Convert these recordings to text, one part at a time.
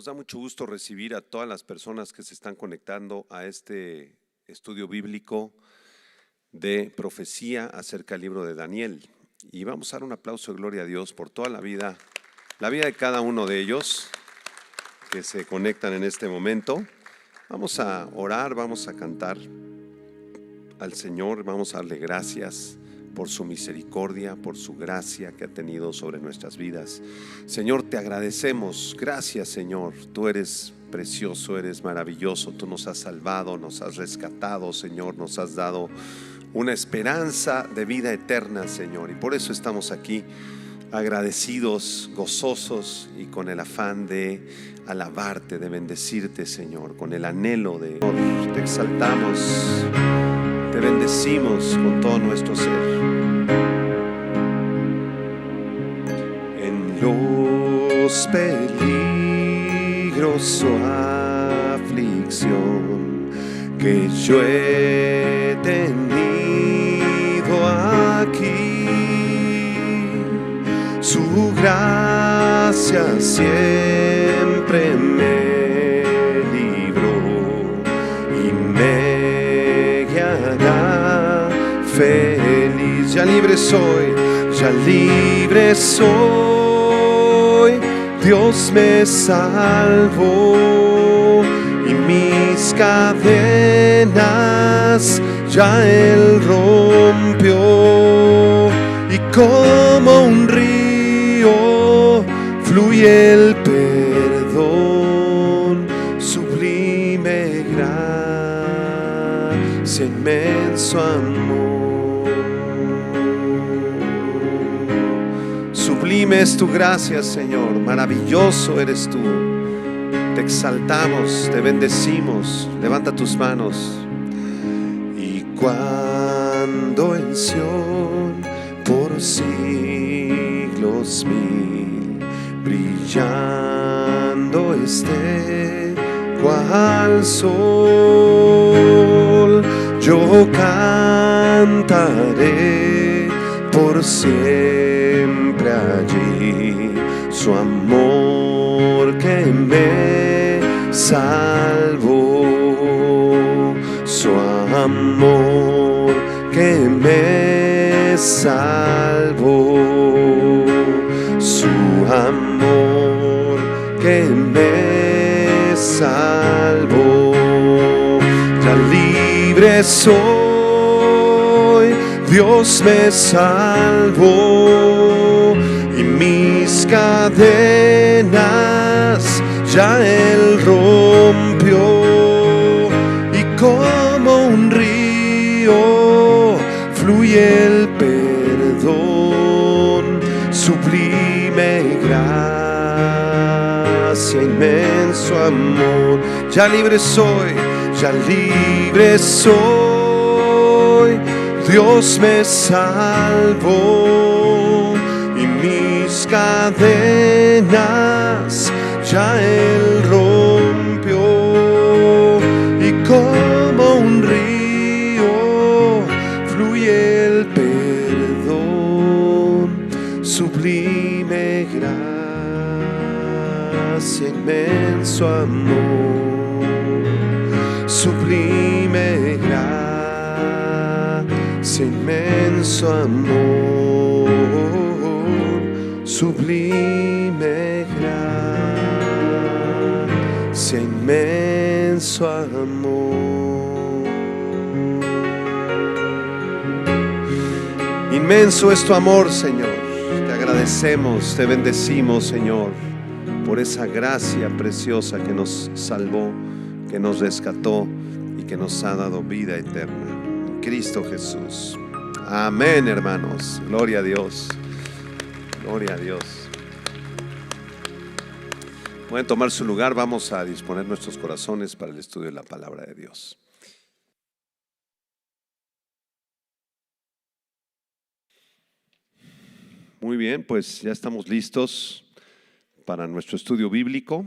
Nos da mucho gusto recibir a todas las personas que se están conectando a este estudio bíblico de profecía acerca del libro de Daniel. Y vamos a dar un aplauso de gloria a Dios por toda la vida de cada uno de ellos que se conectan en este momento. Vamos a orar, vamos a cantar al Señor, vamos a darle gracias por su misericordia, por su gracia que ha tenido sobre nuestras vidas. Señor, te agradecemos. Gracias, Señor. Tú eres precioso, eres maravilloso. Tú nos has salvado, nos has rescatado, Señor. Nos has dado una esperanza de vida eterna, Señor. Y por eso estamos aquí agradecidos, gozosos y con el afán de alabarte, de bendecirte, Señor. Con el anhelo de te exaltamos. Te bendecimos con todo nuestro ser. En los peligros su aflicción que yo he tenido aquí, su gracia siempre me libró y me feliz. Ya libre soy, Dios me salvó y mis cadenas ya Él rompió, y como un río fluye el perdón, sublime gracia, inmenso amor. Sublime es tu gracia, Señor, maravilloso eres tú. Te exaltamos, te bendecimos. Levanta tus manos. Y cuando en Sión por siglos mil brillando esté cual sol, yo cantaré por siempre allí su amor que me salvó, su amor que me salvó, su amor que me salvó. Ya libre soy, Dios me salvó y mis cadenas ya Él rompió, y como un río fluye el perdón, sublime gracia, inmenso amor. Ya libre soy, Dios me salvó y mis cadenas ya Él rompió, y como un río fluye el perdón, sublime gracia, inmenso amor, sublime gracia, inmenso amor, sublime gracia, inmenso amor. Inmenso es tu amor, Señor. Te agradecemos, te bendecimos, Señor, por esa gracia preciosa que nos salvó, que nos rescató y que nos ha dado vida eterna en Cristo Jesús. Amén, hermanos. Gloria a Dios. Gloria a Dios. Pueden tomar su lugar. Vamos a disponer nuestros corazones para el estudio de la palabra de Dios. Muy bien, pues ya estamos listos para nuestro estudio bíblico.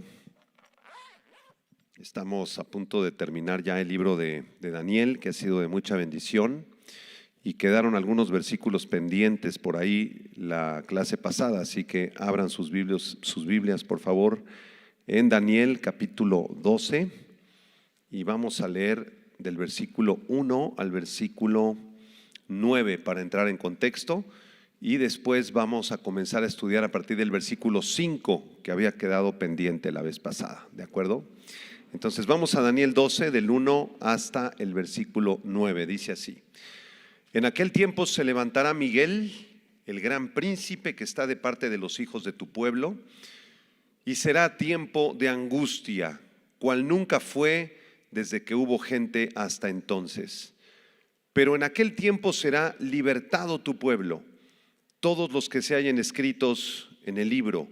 Estamos a punto de terminar ya el libro de Daniel, que ha sido de mucha bendición, y quedaron algunos versículos pendientes por ahí la clase pasada, así que abran sus Biblias por favor en Daniel capítulo 12 y vamos a leer del versículo 1 al versículo 9 para entrar en contexto, y después vamos a comenzar a estudiar a partir del versículo 5 que había quedado pendiente la vez pasada, ¿de acuerdo? Entonces vamos a Daniel 12 del 1 hasta el versículo 9, dice así: En aquel tiempo se levantará Miguel, el gran príncipe que está de parte de los hijos de tu pueblo, y será tiempo de angustia, cual nunca fue desde que hubo gente hasta entonces. Pero en aquel tiempo será libertado tu pueblo, todos los que se hallen escritos en el libro,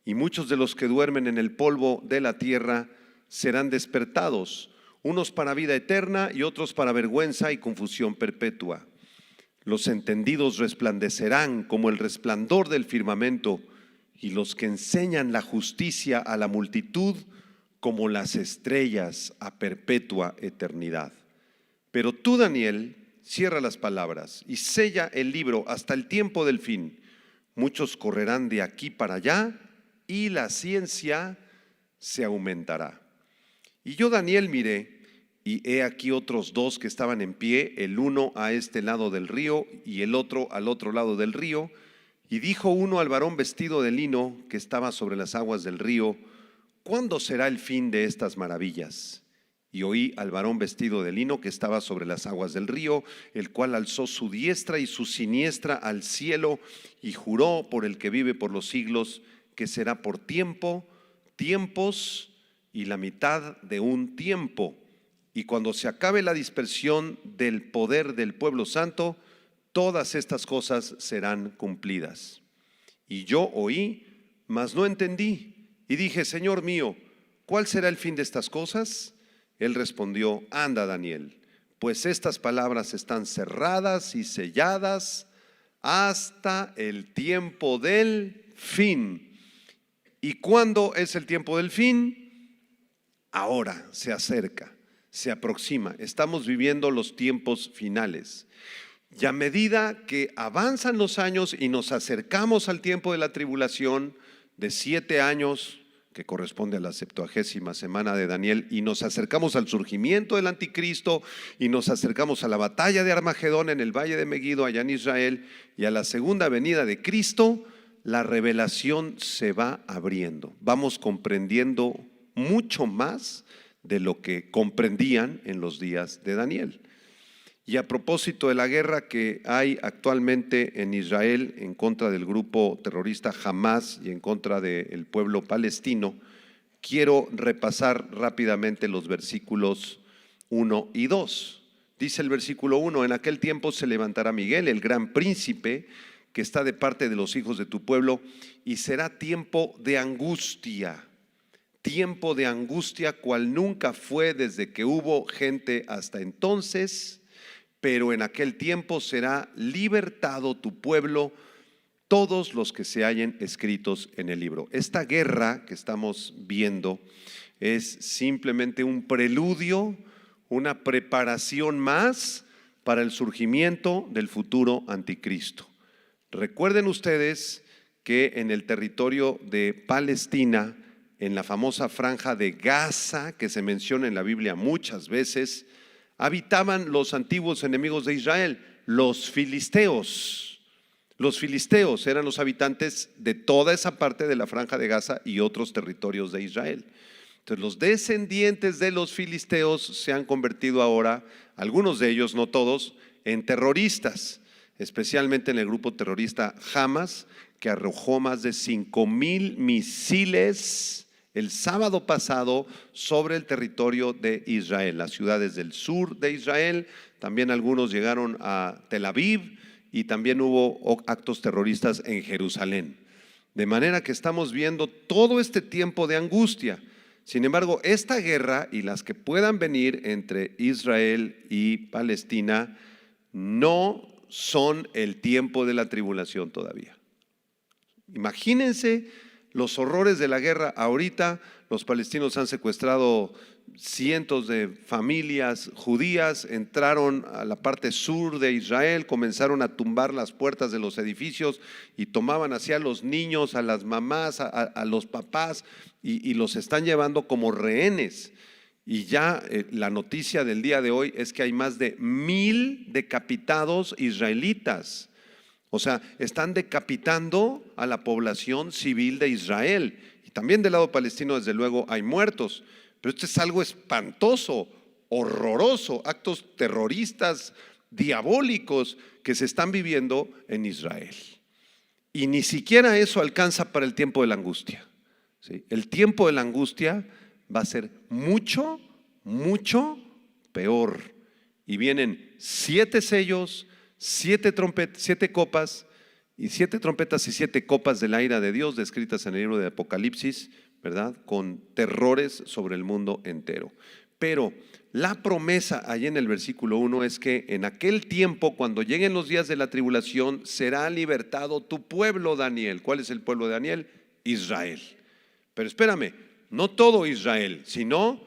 y muchos de los que duermen en el polvo de la tierra serán despertados, unos para vida eterna y otros para vergüenza y confusión perpetua. Los entendidos resplandecerán como el resplandor del firmamento, y los que enseñan la justicia a la multitud como las estrellas a perpetua eternidad. Pero tú, Daniel, cierra las palabras y sella el libro hasta el tiempo del fin. Muchos correrán de aquí para allá y la ciencia se aumentará. Y yo, Daniel, miré, y he aquí otros dos que estaban en pie, el uno a este lado del río y el otro al otro lado del río. Y dijo uno al varón vestido de lino que estaba sobre las aguas del río: ¿cuándo será el fin de estas maravillas? Y oí al varón vestido de lino que estaba sobre las aguas del río, el cual alzó su diestra y su siniestra al cielo y juró por el que vive por los siglos que será por tiempo, tiempos y la mitad de un tiempo. Y cuando se acabe la dispersión del poder del pueblo santo, todas estas cosas serán cumplidas. Y yo oí, mas no entendí, y dije: Señor mío, ¿cuál será el fin de estas cosas? Él respondió: anda, Daniel, pues estas palabras están cerradas y selladas hasta el tiempo del fin. ¿Y cuándo es el tiempo del fin? Ahora se acerca, se aproxima. Estamos viviendo los tiempos finales. Y a medida que avanzan los años y nos acercamos al tiempo de la tribulación de 7 años, que corresponde a la 70ª semana de Daniel, y nos acercamos al surgimiento del anticristo, y nos acercamos a la batalla de Armagedón en el valle de Megiddo, allá en Israel, y a la segunda venida de Cristo, la revelación se va abriendo. Vamos comprendiendo mucho más de lo que comprendían en los días de Daniel. Y a propósito de la guerra que hay actualmente en Israel en contra del grupo terrorista Hamás y en contra del pueblo palestino, quiero repasar rápidamente los versículos 1 y 2. Dice el versículo 1: en aquel tiempo se levantará Miguel, el gran príncipe que está de parte de los hijos de tu pueblo, y será tiempo de angustia cual nunca fue desde que hubo gente hasta entonces. Pero en aquel tiempo será libertado tu pueblo, todos los que se hallen escritos en el libro. Esta guerra que estamos viendo es simplemente un preludio, una preparación más para el surgimiento del futuro anticristo. Recuerden ustedes que en el territorio de Palestina, en la famosa franja de Gaza, que se menciona en la Biblia muchas veces, habitaban los antiguos enemigos de Israel, los filisteos. Los filisteos eran los habitantes de toda esa parte de la franja de Gaza y otros territorios de Israel. Entonces los descendientes de los filisteos se han convertido ahora, algunos de ellos, no todos, en terroristas, especialmente en el grupo terrorista Hamas, que arrojó más de 5,000 misiles el sábado pasado sobre el territorio de Israel, las ciudades del sur de Israel. También algunos llegaron a Tel Aviv y también hubo actos terroristas en Jerusalén. De manera que estamos viendo todo este tiempo de angustia. Sin embargo, esta guerra y las que puedan venir entre Israel y Palestina no son el tiempo de la tribulación todavía. Imagínense los horrores de la guerra ahorita. Los palestinos han secuestrado cientos de familias judías, entraron a la parte sur de Israel, comenzaron a tumbar las puertas de los edificios y tomaban hacia los niños, a las mamás, a los papás y los están llevando como rehenes. Y ya la noticia del día de hoy es que hay más de 1000 decapitados israelitas. O sea, están decapitando a la población civil de Israel. Y también del lado palestino, desde luego, hay muertos. Pero esto es algo espantoso, horroroso, actos terroristas, diabólicos que se están viviendo en Israel. Y ni siquiera eso alcanza para el tiempo de la angustia, ¿sí? El tiempo de la angustia va a ser mucho, mucho peor. Y vienen 7 sellos, 7 copas, y 7 trompetas y 7 copas de la ira de Dios descritas en el libro de Apocalipsis, ¿verdad? Con terrores sobre el mundo entero. Pero la promesa allí en el versículo 1 es que en aquel tiempo, cuando lleguen los días de la tribulación, será libertado tu pueblo, Daniel. ¿Cuál es el pueblo de Daniel? Israel. Pero espérame, no todo Israel, sino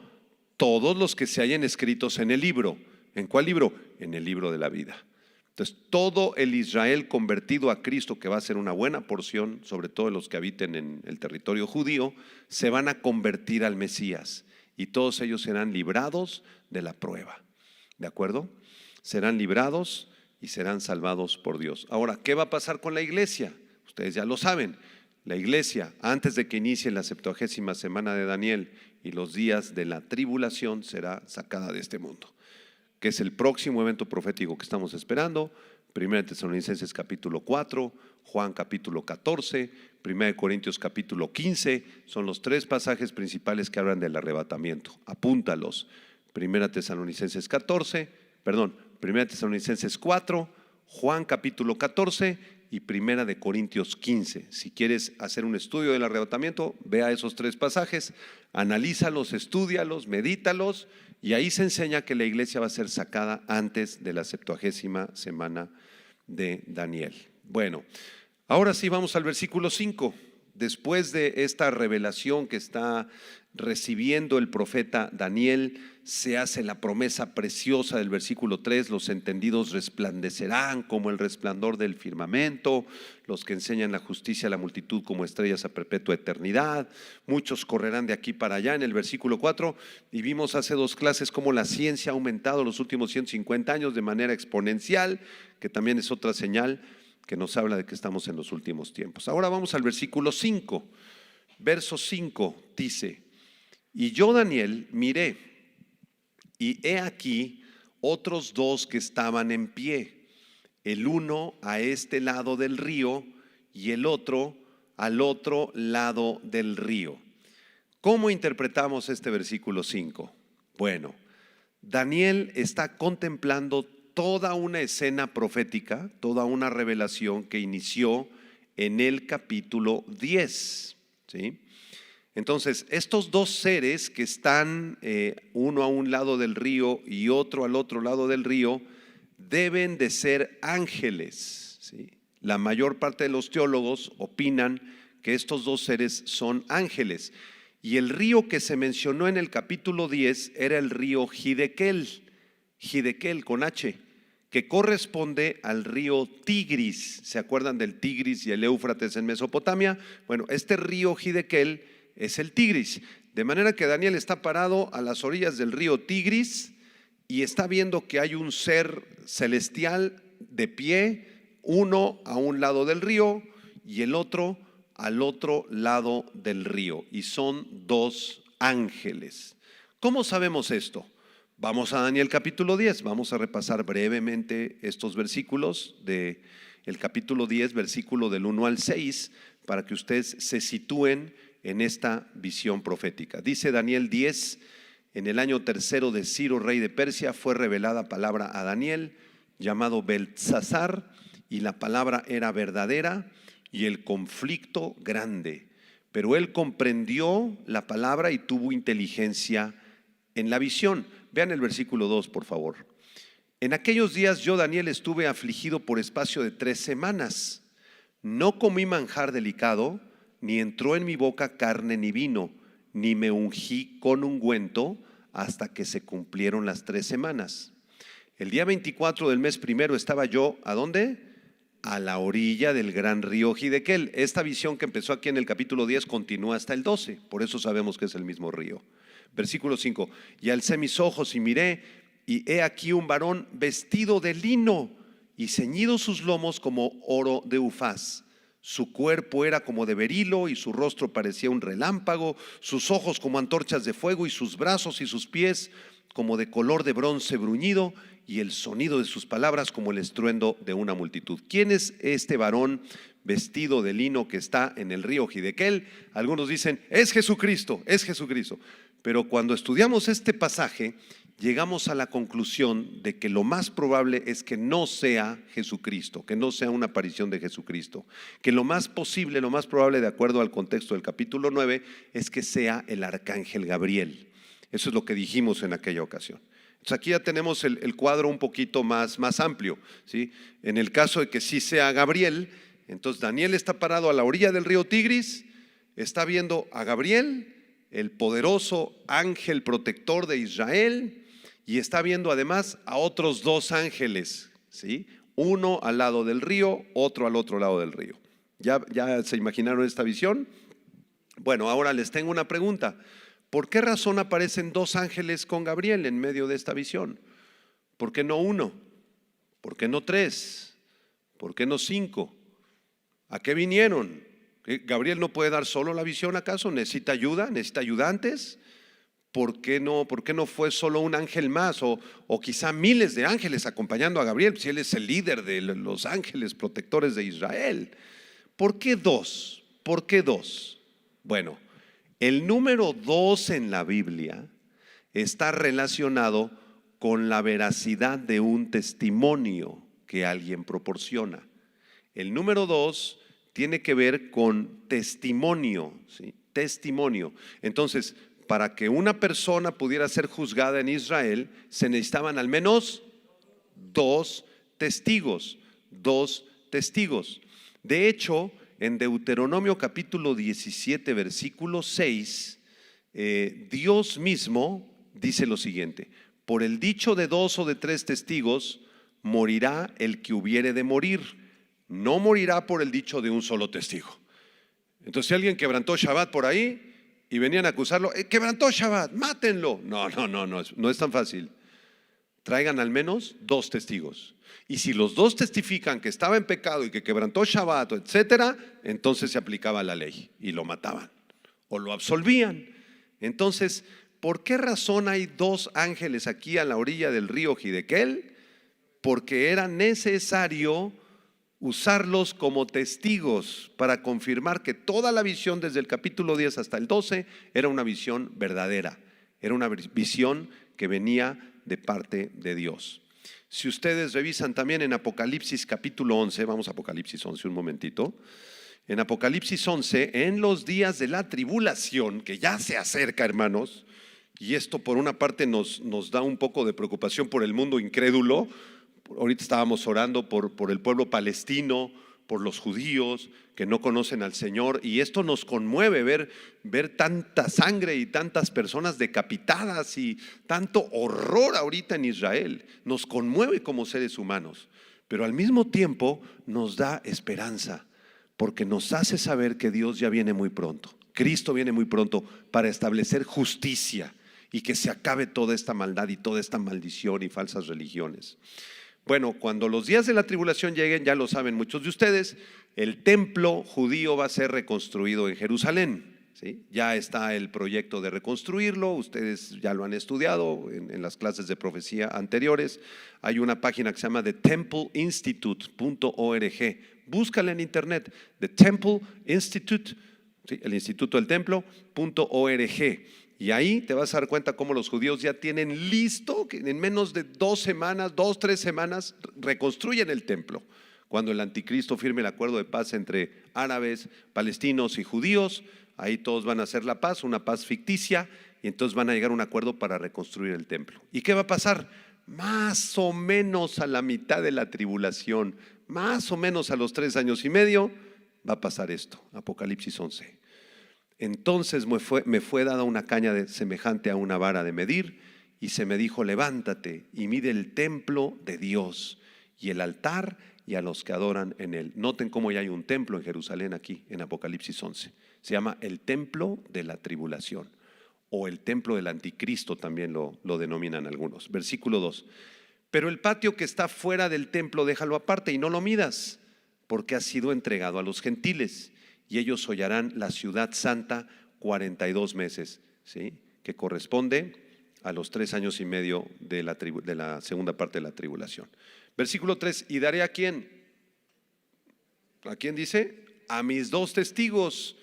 todos los que se hayan escritos en el libro. ¿En cuál libro? En el libro de la vida. Entonces, todo el Israel convertido a Cristo, que va a ser una buena porción, sobre todo los que habiten en el territorio judío, se van a convertir al Mesías y todos ellos serán librados de la prueba. ¿De acuerdo? Serán librados y serán salvados por Dios. Ahora, ¿qué va a pasar con la iglesia? Ustedes ya lo saben. La iglesia, antes de que inicie la 70ª semana de Daniel y los días de la tribulación, será sacada de este mundo, que es el próximo evento profético que estamos esperando. 1 Tesalonicenses capítulo 4, Juan capítulo 14, 1 Corintios capítulo 15, son los 3 pasajes principales que hablan del arrebatamiento. Apúntalos. 1 Tesalonicenses 4, Juan capítulo 14 y 1 Corintios 15. Si quieres hacer un estudio del arrebatamiento, vea esos 3 pasajes, analízalos, estúdialos, medítalos. Y ahí se enseña que la iglesia va a ser sacada antes de la 70ª semana de Daniel. Bueno, ahora sí vamos al versículo 5. Después de esta revelación que está recibiendo el profeta Daniel, se hace la promesa preciosa del versículo 3: los entendidos resplandecerán como el resplandor del firmamento, los que enseñan la justicia a la multitud como estrellas a perpetua eternidad, muchos correrán de aquí para allá. En el versículo 4, y vimos hace 2 clases cómo la ciencia ha aumentado los últimos 150 años de manera exponencial, que también es otra señal que nos habla de que estamos en los últimos tiempos. Ahora vamos al versículo 5. Verso 5 dice: y yo, Daniel, miré, y he aquí otros 2 que estaban en pie, el uno a este lado del río y el otro al otro lado del río. ¿Cómo interpretamos este versículo 5? Bueno, Daniel está contemplando toda una escena profética, toda una revelación que inició en el capítulo 10, ¿sí? Entonces, estos 2 seres que están uno a un lado del río y otro al otro lado del río, deben de ser ángeles, ¿sí? La mayor parte de los teólogos opinan que estos 2 seres son ángeles. Y el río que se mencionó en el capítulo 10 era el río Hiddekel con H, que corresponde al río Tigris. ¿Se acuerdan del Tigris y el Éufrates en Mesopotamia? Bueno, este río Hiddekel es el Tigris, de manera que Daniel está parado a las orillas del río Tigris y está viendo que hay un ser celestial de pie, uno a un lado del río y el otro al otro lado del río, y son 2 ángeles. ¿Cómo sabemos esto? Vamos a Daniel capítulo 10, vamos a repasar brevemente estos versículos del capítulo 10, versículo del 1 al 6, para que ustedes se sitúen en esta visión profética. Dice Daniel 10: en el año 3 de Ciro, rey de Persia, fue revelada palabra a Daniel, llamado Beltsasar, y la palabra era verdadera y el conflicto grande. Pero él comprendió la palabra y tuvo inteligencia en la visión. Vean el versículo 2, por favor. En aquellos días yo, Daniel, estuve afligido por espacio de 3 semanas. No comí manjar delicado, ni entró en mi boca carne ni vino, ni me ungí con ungüento hasta que se cumplieron las 3 semanas. El día 24 del mes primero estaba yo, ¿a dónde? A la orilla del gran río Hidekel. Esta visión que empezó aquí en el capítulo 10 continúa hasta el 12, por eso sabemos que es el mismo río. Versículo 5, y alcé mis ojos y miré, y he aquí un varón vestido de lino y ceñido sus lomos como oro de Ufaz. Su cuerpo era como de berilo y su rostro parecía un relámpago, sus ojos como antorchas de fuego y sus brazos y sus pies como de color de bronce bruñido, y el sonido de sus palabras como el estruendo de una multitud. ¿Quién es este varón vestido de lino que está en el río Hidekel? Algunos dicen, es Jesucristo, es Jesucristo. Pero cuando estudiamos este pasaje, llegamos a la conclusión de que lo más probable es que no sea Jesucristo, que no sea una aparición de Jesucristo, que lo más posible, lo más probable, de acuerdo al contexto del capítulo 9, es que sea el arcángel Gabriel. Eso es lo que dijimos en aquella ocasión. Entonces aquí ya tenemos el cuadro un poquito más amplio, ¿sí? En el caso de que sí sea Gabriel, entonces Daniel está parado a la orilla del río Tigris, está viendo a Gabriel, el poderoso ángel protector de Israel, y está viendo además a otros 2 ángeles, ¿sí? Uno al lado del río, otro al otro lado del río. ¿Ya se imaginaron esta visión? Bueno, ahora les tengo una pregunta. ¿Por qué razón aparecen 2 ángeles con Gabriel en medio de esta visión? ¿Por qué no 1? ¿Por qué no 3? ¿Por qué no 5? ¿A qué vinieron? ¿Gabriel no puede dar solo la visión acaso? ¿Necesita ayuda? ¿Necesita ayudantes? ¿Por qué no fue solo un ángel más? O quizá miles de ángeles acompañando a Gabriel, si él es el líder de los ángeles protectores de Israel. ¿Por qué 2? ¿Por qué 2? Bueno, el número 2 en la Biblia está relacionado con la veracidad de un testimonio que alguien proporciona. El número 2 tiene que ver con testimonio, ¿sí? Testimonio. Entonces, para que una persona pudiera ser juzgada en Israel, se necesitaban al menos 2 testigos. 2 testigos. De hecho, en Deuteronomio capítulo 17, versículo 6, Dios mismo dice lo siguiente: por el dicho de 2 o de 3 testigos, morirá el que hubiere de morir, no morirá por el dicho de un solo testigo. Entonces, si alguien quebrantó Shabbat por ahí y venían a acusarlo, quebrantó Shabbat, mátenlo. No es tan fácil. Traigan al menos 2 testigos. Y si los 2 testifican que estaba en pecado y que quebrantó Shabbat, etcétera, entonces se aplicaba la ley y lo mataban o lo absolvían. Entonces, ¿por qué razón hay 2 ángeles aquí a la orilla del río Hidekel? Porque era necesario usarlos como testigos para confirmar que toda la visión desde el capítulo 10 hasta el 12 era una visión verdadera, era una visión que venía de parte de Dios. Si ustedes revisan también en Apocalipsis capítulo 11, vamos a Apocalipsis 11 un momentito. En Apocalipsis 11, en los días de la tribulación, que ya se acerca, hermanos, y esto por una parte nos da un poco de preocupación por el mundo incrédulo. Ahorita estábamos orando por el pueblo palestino, por los judíos que no conocen al Señor, y esto nos conmueve ver tanta sangre y tantas personas decapitadas y tanto horror ahorita en Israel. Nos conmueve como seres humanos, pero al mismo tiempo nos da esperanza, porque nos hace saber que Dios ya viene muy pronto. Cristo viene muy pronto para establecer justicia y que se acabe toda esta maldad y toda esta maldición y falsas religiones. Bueno, cuando los días de la tribulación lleguen, ya lo saben muchos de ustedes, el templo judío va a ser reconstruido en Jerusalén, ¿sí? Ya está el proyecto de reconstruirlo, ustedes ya lo han estudiado en las clases de profecía anteriores. Hay una página que se llama thetempleinstitute.org. Búscala en internet, The Temple Institute, ¿sí? El Instituto del Templo.org. Y ahí te vas a dar cuenta cómo los judíos ya tienen listo que en menos de 2 semanas, 3 semanas, reconstruyen el templo. Cuando el anticristo firme el acuerdo de paz entre árabes, palestinos y judíos, ahí todos van a hacer la paz, una paz ficticia, y entonces van a llegar a un acuerdo para reconstruir el templo. ¿Y qué va a pasar? Más o menos a la mitad de la tribulación, más o menos a los 3 años y medio, va a pasar esto. Apocalipsis 11. Entonces me fue dada una caña semejante a una vara de medir, y se me dijo: levántate y mide el templo de Dios y el altar y a los que adoran en él. Noten cómo ya hay un templo en Jerusalén aquí en Apocalipsis 11. Se llama el templo de la tribulación, o el templo del anticristo también lo denominan algunos. Versículo 2. Pero el patio que está fuera del templo déjalo aparte y no lo midas, porque ha sido entregado a los gentiles, y ellos hollarán la ciudad santa 42 meses, ¿sí? Que corresponde a los 3 años y medio de la segunda parte de la tribulación. Versículo 3, ¿y daré a quién? ¿A quién dice? A mis 2 testigos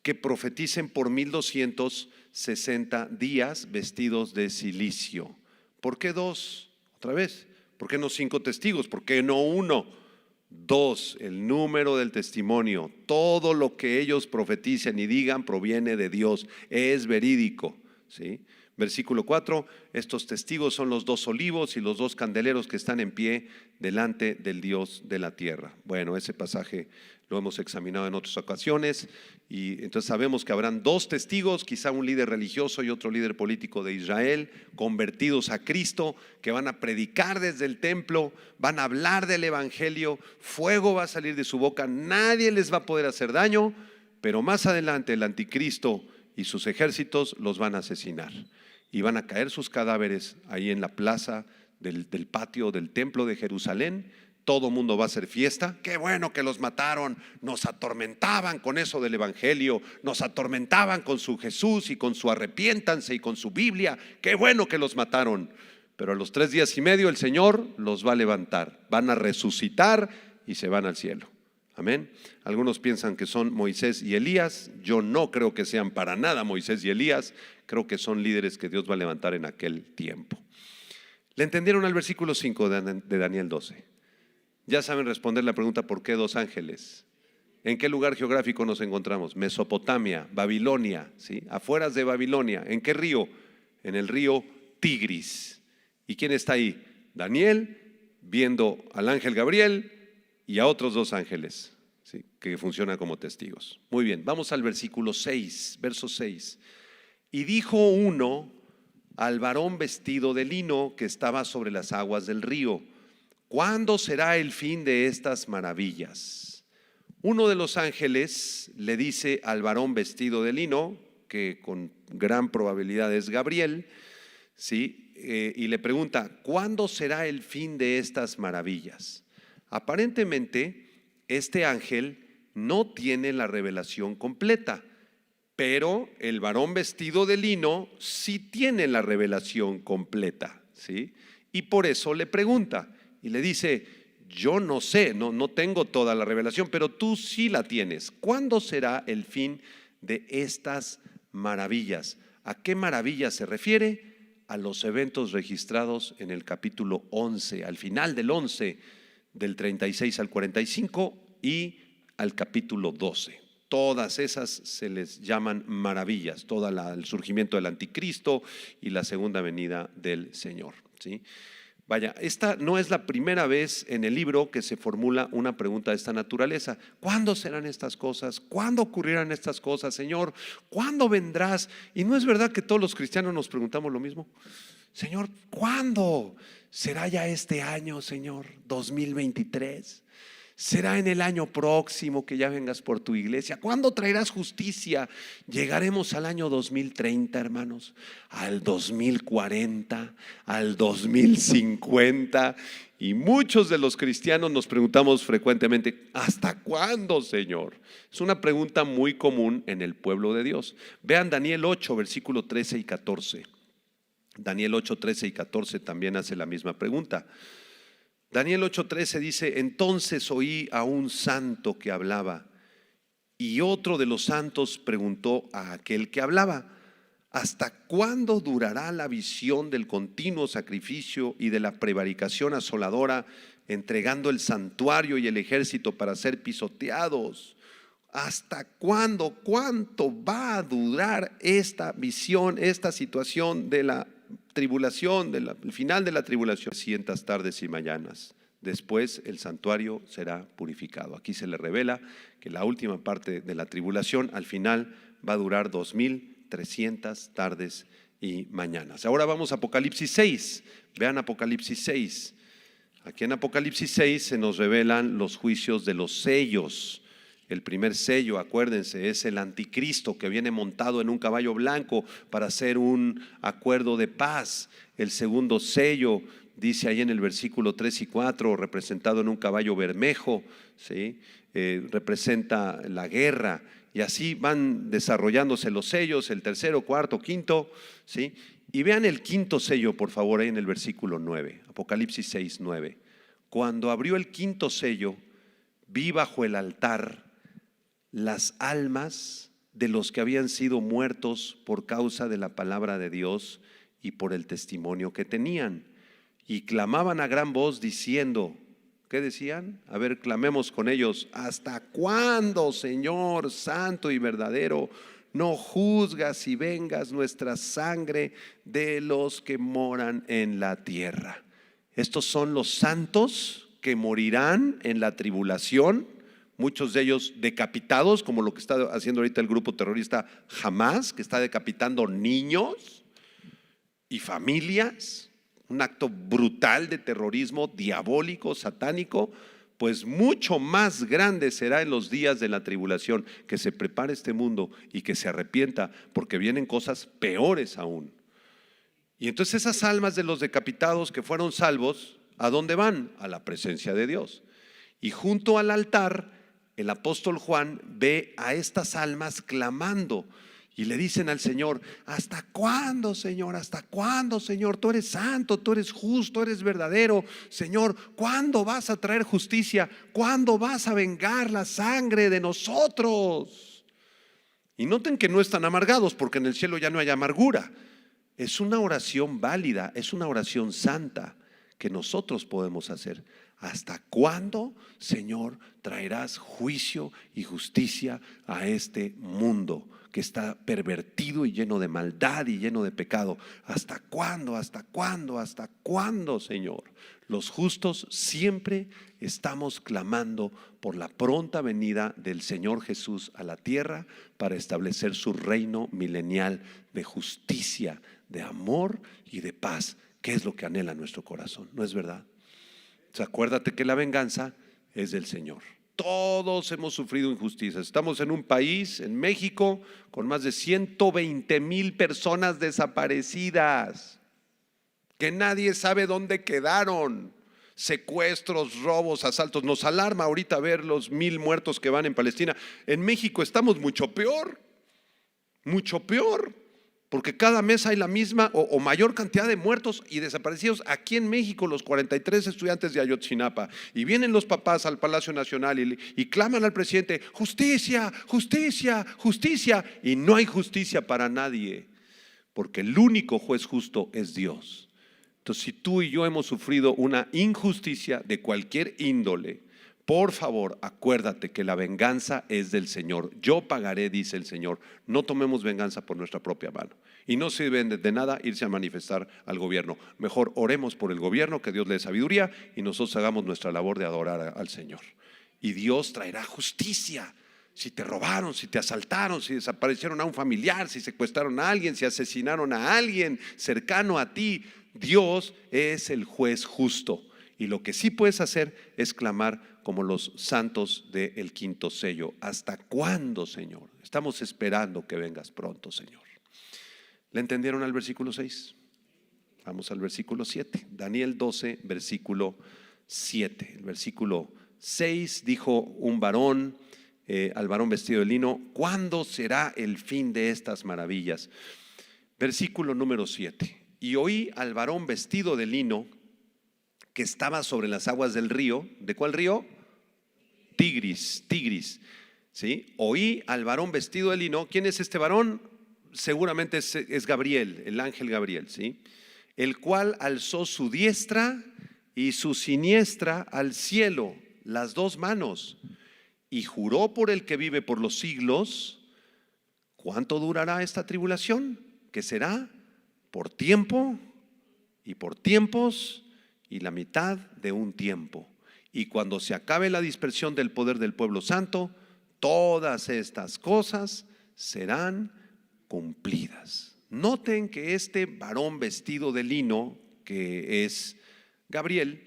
que profeticen por 1260 días vestidos de cilicio. ¿Por qué 2? Otra vez, ¿por qué no 5 testigos? ¿Por qué no 1? 2, el número del testimonio. Todo lo que ellos profeticen y digan proviene de Dios, es verídico, ¿sí? Versículo 4, estos testigos son los 2 olivos y los 2 candeleros que están en pie delante del Dios de la tierra. Bueno, ese pasaje lo hemos examinado en otras ocasiones, y entonces sabemos que habrán 2 testigos, quizá un líder religioso y otro líder político de Israel, convertidos a Cristo, que van a predicar desde el templo, van a hablar del evangelio, fuego va a salir de su boca, nadie les va a poder hacer daño, pero más adelante el anticristo y sus ejércitos los van a asesinar, y van a caer sus cadáveres ahí en la plaza del patio del templo de Jerusalén. Todo mundo va a hacer fiesta. Qué bueno que los mataron, nos atormentaban con eso del evangelio, nos atormentaban con su Jesús y con su arrepiéntanse y con su Biblia. Qué bueno que los mataron. Pero a los 3 días y medio el Señor los va a levantar, van a resucitar y se van al cielo. Amén. Algunos piensan que son Moisés y Elías. Yo no creo que sean para nada Moisés y Elías. Creo que son líderes que Dios va a levantar en aquel tiempo. ¿Le entendieron al versículo 5 de Daniel 12? Ya saben responder la pregunta: ¿por qué 2 ángeles? ¿En qué lugar geográfico nos encontramos? Mesopotamia, Babilonia, ¿sí? Afueras de Babilonia. ¿En qué río? En el río Tigris. ¿Y quién está ahí? Daniel, viendo al ángel Gabriel y a otros 2 ángeles, ¿sí? Que funcionan como testigos. Muy bien, vamos al versículo 6, verso 6. Y dijo uno al varón vestido de lino que estaba sobre las aguas del río: ¿cuándo será el fin de estas maravillas? Uno de los ángeles le dice al varón vestido de lino, que con gran probabilidad es Gabriel, ¿sí? Y le pregunta: ¿cuándo será el fin de estas maravillas? Aparentemente, este ángel no tiene la revelación completa, pero el varón vestido de lino sí tiene la revelación completa, ¿sí? Y por eso le pregunta y le dice: yo no sé, no tengo toda la revelación, pero tú sí la tienes. ¿Cuándo será el fin de estas maravillas? ¿A qué maravillas se refiere? A los eventos registrados en el capítulo 11, al final del 11, del 36 al 45 y al capítulo 12. Todas esas se les llaman maravillas, todo el surgimiento del anticristo y la segunda venida del Señor, ¿sí? Vaya, esta no es la primera vez en el libro que se formula una pregunta de esta naturaleza. ¿Cuándo serán estas cosas? ¿Cuándo ocurrirán estas cosas, Señor? ¿Cuándo vendrás? Y no es verdad que todos los cristianos nos preguntamos lo mismo. Señor, ¿cuándo? ¿Será ya este año, Señor? 2023. ¿Será en el año próximo que ya vengas por tu iglesia? ¿Cuándo traerás justicia? Llegaremos al año 2030, hermanos, al 2040, al 2050. Y muchos de los cristianos nos preguntamos frecuentemente: ¿hasta cuándo, Señor? Es una pregunta muy común en el pueblo de Dios. Vean Daniel 8, versículo 13 y 14. Daniel 8, 13 y 14 también hace la misma pregunta. Daniel 8:13 dice: entonces oí a un santo que hablaba, y otro de los santos preguntó a aquel que hablaba: ¿hasta cuándo durará la visión del continuo sacrificio y de la prevaricación asoladora, entregando el santuario y el ejército para ser pisoteados? ¿Hasta cuándo? ¿Cuánto va a durar esta visión, esta situación de la tribulación, del final de la tribulación? 300 tardes y mañanas después el santuario será purificado. Aquí se le revela que la última parte de la tribulación al final va a durar 2300 tardes y mañanas. Ahora vamos a Apocalipsis 6. Vean Apocalipsis 6. Aquí en Apocalipsis 6 se nos revelan los juicios de los sellos. El primer sello, acuérdense, es el anticristo que viene montado en un caballo blanco para hacer un acuerdo de paz. El segundo sello, dice ahí en el versículo 3 y 4, representado en un caballo bermejo, ¿sí? Representa la guerra. Y así van desarrollándose los sellos, el tercero, cuarto, quinto, ¿sí? Y vean el quinto sello, por favor, ahí en el versículo 9, Apocalipsis 6, 9. Cuando abrió el quinto sello, vi bajo el altar las almas de los que habían sido muertos por causa de la palabra de Dios y por el testimonio que tenían. Y clamaban a gran voz diciendo, ¿qué decían? A ver, clamemos con ellos. ¿Hasta cuándo, Señor santo y verdadero, no juzgas y vengas nuestra sangre de los que moran en la tierra? Estos son los santos que morirán en la tribulación, muchos de ellos decapitados, como lo que está haciendo ahorita el grupo terrorista Hamás, que está decapitando niños y familias, un acto brutal de terrorismo diabólico, satánico. Pues mucho más grande será en los días de la tribulación. Que se prepare este mundo y que se arrepienta, porque vienen cosas peores aún. Y entonces esas almas de los decapitados que fueron salvos, ¿a dónde van? A la presencia de Dios. Y junto al altar, el apóstol Juan ve a estas almas clamando y le dicen al Señor: ¿hasta cuándo, Señor? ¿Hasta cuándo, Señor? Tú eres santo, tú eres justo, eres verdadero. Señor, ¿cuándo vas a traer justicia? ¿Cuándo vas a vengar la sangre de nosotros? Y noten que no están amargados, porque en el cielo ya no hay amargura. Es una oración válida, es una oración santa que nosotros podemos hacer. ¿Hasta cuándo, Señor, traerás juicio y justicia a este mundo que está pervertido y lleno de maldad y lleno de pecado? ¿Hasta cuándo? ¿Hasta cuándo? ¿Hasta cuándo, Señor? Los justos siempre estamos clamando por la pronta venida del Señor Jesús a la tierra para establecer su reino milenial de justicia, de amor y de paz, que es lo que anhela nuestro corazón, ¿no es verdad? Entonces, acuérdate que la venganza es del Señor. Todos hemos sufrido injusticias. Estamos en un país, en México, con más de 120,000 personas desaparecidas, que nadie sabe dónde quedaron. Secuestros, robos, asaltos. Nos alarma ahorita ver los 1,000 muertos que van en Palestina. En México estamos mucho peor, porque cada mes hay la misma o mayor cantidad de muertos y desaparecidos. Aquí en México, los 43 estudiantes de Ayotzinapa, y vienen los papás al Palacio Nacional y claman al presidente: justicia, justicia, justicia. Y no hay justicia para nadie, porque el único juez justo es Dios. Entonces, si tú y yo hemos sufrido una injusticia de cualquier índole, por favor, acuérdate que la venganza es del Señor. Yo pagaré, dice el Señor. No tomemos venganza por nuestra propia mano. Y no sirve de nada irse a manifestar al gobierno. Mejor oremos por el gobierno, que Dios le dé sabiduría, y nosotros hagamos nuestra labor de adorar al Señor. Y Dios traerá justicia. Si te robaron, si te asaltaron, si desaparecieron a un familiar, si secuestraron a alguien, si asesinaron a alguien cercano a ti, Dios es el juez justo. Y lo que sí puedes hacer es clamar como los santos del quinto sello: ¿hasta cuándo, Señor? Estamos esperando que vengas pronto, Señor. ¿Le entendieron al versículo 6? Vamos al versículo 7. Daniel 12, versículo 7. El versículo 6 dijo un varón al varón vestido de lino: ¿cuándo será el fin de estas maravillas? Versículo número 7. Y oí al varón vestido de lino que estaba sobre las aguas del río. ¿De cuál río? Tigris, ¿sí? Oí al varón vestido de lino. ¿Quién es este varón? Seguramente es Gabriel, el ángel Gabriel, ¿sí? El cual alzó su diestra y su siniestra al cielo, las dos manos, y juró por el que vive por los siglos. ¿Cuánto durará esta tribulación? ¿Qué será? Por tiempo y por tiempos y la mitad de un tiempo. y cuando se acabe la dispersión del poder del pueblo santo, todas estas cosas serán cumplidas. Noten que este varón vestido de lino, que es Gabriel,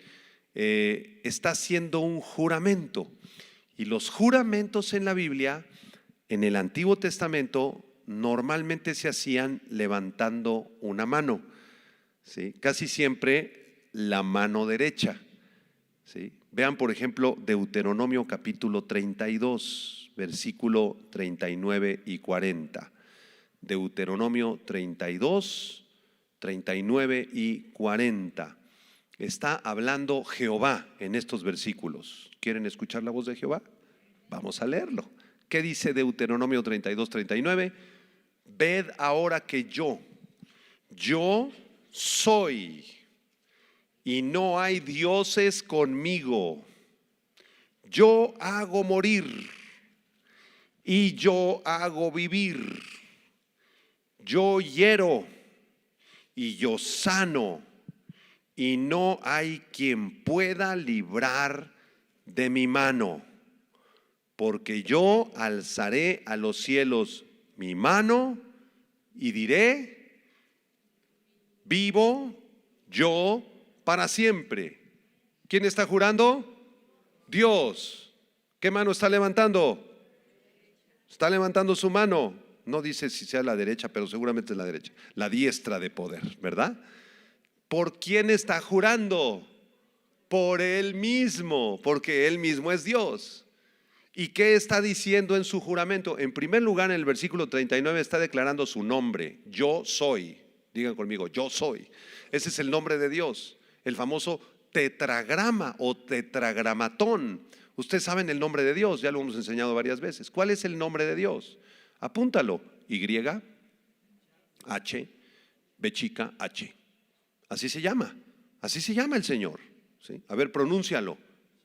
está haciendo un juramento. Y los juramentos en la Biblia, en el Antiguo Testamento, normalmente se hacían levantando una mano, ¿sí? Casi siempre la mano derecha, ¿sí? Vean por ejemplo Deuteronomio capítulo 32, versículo 39 y 40. Deuteronomio 32, 39 y 40. Está hablando Jehová en estos versículos. ¿Quieren escuchar la voz de Jehová? Vamos a leerlo. ¿Qué dice Deuteronomio 32, 39? Ved ahora que yo soy, y no hay dioses conmigo. Yo hago morir y yo hago vivir. Yo hiero y yo sano, y no hay quien pueda librar de mi mano. Porque yo alzaré a los cielos mi mano y diré: vivo yo para siempre. ¿Quién está jurando? Dios. ¿Qué mano está levantando? Está levantando su mano. No dice si sea la derecha, pero seguramente es la derecha. La diestra de poder, ¿verdad? ¿Por quién está jurando? Por Él mismo, porque Él mismo es Dios. ¿Y qué está diciendo en su juramento? En primer lugar, en el versículo 39 está declarando su nombre. Yo soy. Digan conmigo, yo soy. Ese es el nombre de Dios. El famoso tetragrama o tetragramatón. Ustedes saben el nombre de Dios, ya lo hemos enseñado varias veces. ¿Cuál es el nombre de Dios? Apúntalo. Y, H, B chica, H. Así se llama el Señor, ¿sí? A ver, pronúncialo.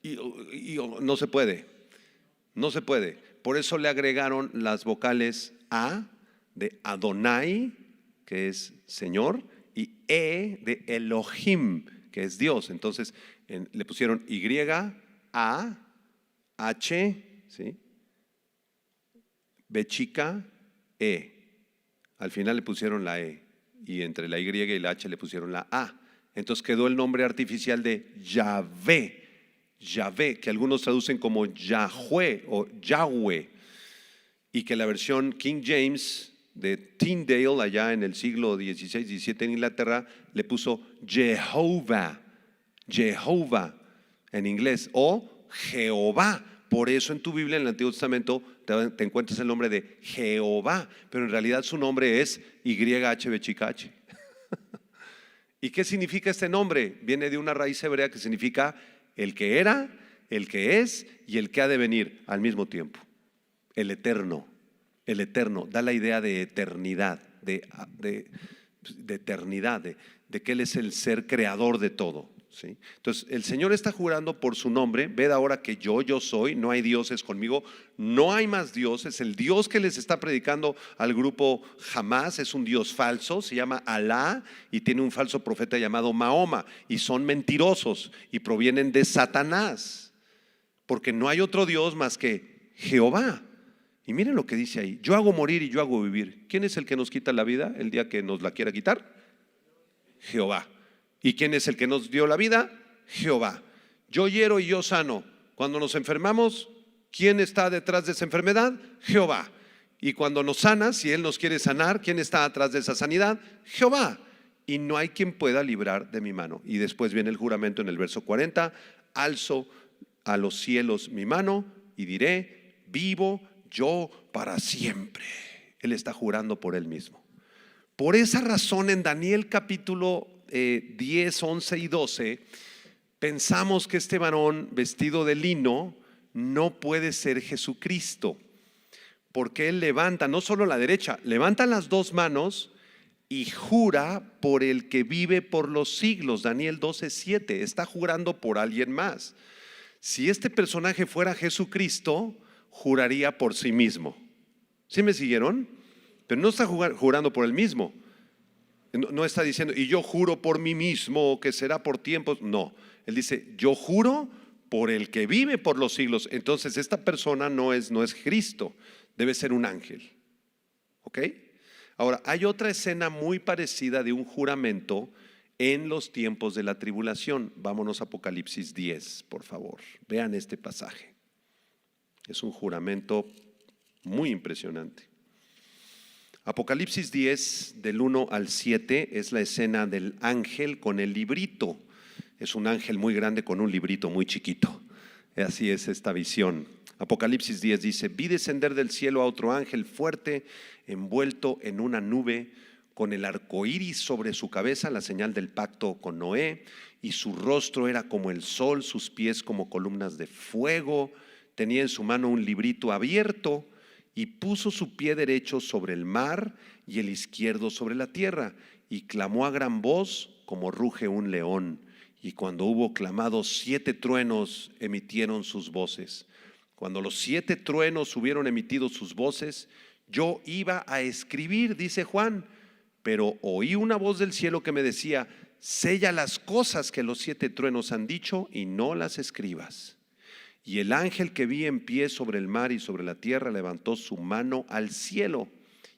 Y no se puede. No se puede. Por eso le agregaron las vocales A de Adonai, que es Señor, y E de Elohim, que es Dios. Entonces le pusieron Y, A, H, ¿sí? B chica, E. Al final le pusieron la E, y entre la Y y la H le pusieron la A. Entonces quedó el nombre artificial de Yahvé. Yahvé, que algunos traducen como Yahweh o Yahweh, y que la versión King James de Tyndale allá en el siglo XVI, XVII en Inglaterra le puso Jehová en inglés, o Jehová. Por eso en tu Biblia, en el Antiguo Testamento, te encuentras el nombre de Jehová, pero en realidad su nombre es YHWH. ¿Y qué significa este nombre? Viene de una raíz hebrea que significa el que era, el que es y el que ha de venir al mismo tiempo. El eterno, da la idea de eternidad, de eternidad, de que Él es el ser creador de todo, ¿sí? Entonces el Señor está jurando por su nombre. Ved ahora que yo soy, no hay dioses conmigo, no hay más dioses. El Dios que les está predicando al grupo Hamás es un Dios falso, se llama Alá, y tiene un falso profeta llamado Mahoma, y son mentirosos y provienen de Satanás, porque no hay otro Dios más que Jehová. Y miren lo que dice ahí: yo hago morir y yo hago vivir. ¿Quién es el que nos quita la vida el día que nos la quiera quitar? Jehová. ¿Y quién es el que nos dio la vida? Jehová. Yo hiero y yo sano. Cuando nos enfermamos, ¿quién está detrás de esa enfermedad? Jehová. Y cuando nos sana, si Él nos quiere sanar, ¿quién está atrás de esa sanidad? Jehová. Y no hay quien pueda librar de mi mano. Y después viene el juramento en el verso 40: alzo a los cielos mi mano y diré: vivo yo para siempre. Él está jurando por Él mismo. Por esa razón, en Daniel capítulo 10, 11 y 12, pensamos que este varón vestido de lino no puede ser Jesucristo, porque él levanta no solo la derecha, levanta las dos manos y jura por el que vive por los siglos. Daniel 12, 7, está jurando por alguien más. Si este personaje fuera Jesucristo, juraría por sí mismo. ¿Sí me siguieron? Pero no está jurando por él mismo. No está diciendo: y yo juro por mí mismo que será por tiempos. No, él dice: yo juro por el que vive por los siglos. Entonces esta persona no es Cristo, debe ser un ángel. ¿Ok? Ahora, hay otra escena muy parecida de un juramento en los tiempos de la tribulación. Vámonos a Apocalipsis 10, por favor. Vean este pasaje. Es un juramento muy impresionante. Apocalipsis 10, del 1 al 7, es la escena del ángel con el librito. Es un ángel muy grande con un librito muy chiquito. Así es esta visión. Apocalipsis 10 dice: vi descender del cielo a otro ángel fuerte, envuelto en una nube, con el arco iris sobre su cabeza, la señal del pacto con Noé, y su rostro era como el sol, sus pies como columnas de fuego. Tenía en su mano un librito abierto, y puso su pie derecho sobre el mar y el izquierdo sobre la tierra, y clamó a gran voz como ruge un león. Y cuando hubo clamado, 7 truenos emitieron sus voces. Cuando los 7 truenos hubieron emitido sus voces, yo iba a escribir, dice Juan, pero oí una voz del cielo que me decía: sella las cosas que los 7 truenos han dicho y no las escribas. Y el ángel que vi en pie sobre el mar y sobre la tierra levantó su mano al cielo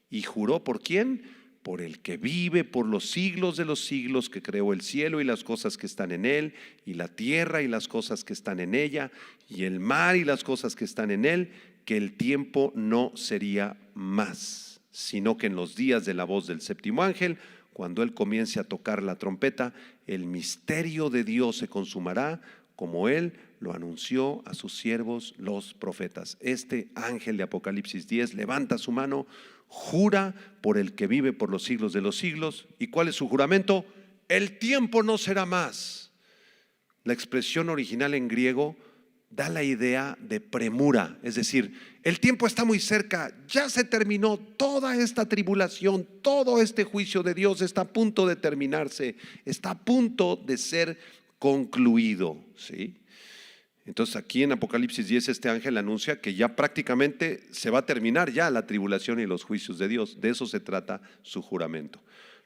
y juró: ¿por quién? Por el que vive por los siglos de los siglos, que creó el cielo y las cosas que están en él, y la tierra y las cosas que están en ella, y el mar y las cosas que están en él, que el tiempo no sería más, sino que en los días de la voz del séptimo ángel, cuando él comience a tocar la trompeta, el misterio de Dios se consumará, como él lo anunció a sus siervos los profetas. Este ángel de Apocalipsis 10 levanta su mano, jura por el que vive por los siglos de los siglos. ¿Y cuál es su juramento? El tiempo no será más. La expresión original en griego da la idea de premura, es decir, el tiempo está muy cerca, ya se terminó toda esta tribulación, todo este juicio de Dios está a punto de terminarse, está a punto de ser concluido, ¿sí? Entonces aquí en Apocalipsis 10 este ángel anuncia que ya prácticamente se va a terminar ya la tribulación y los juicios de Dios. De eso se trata su juramento.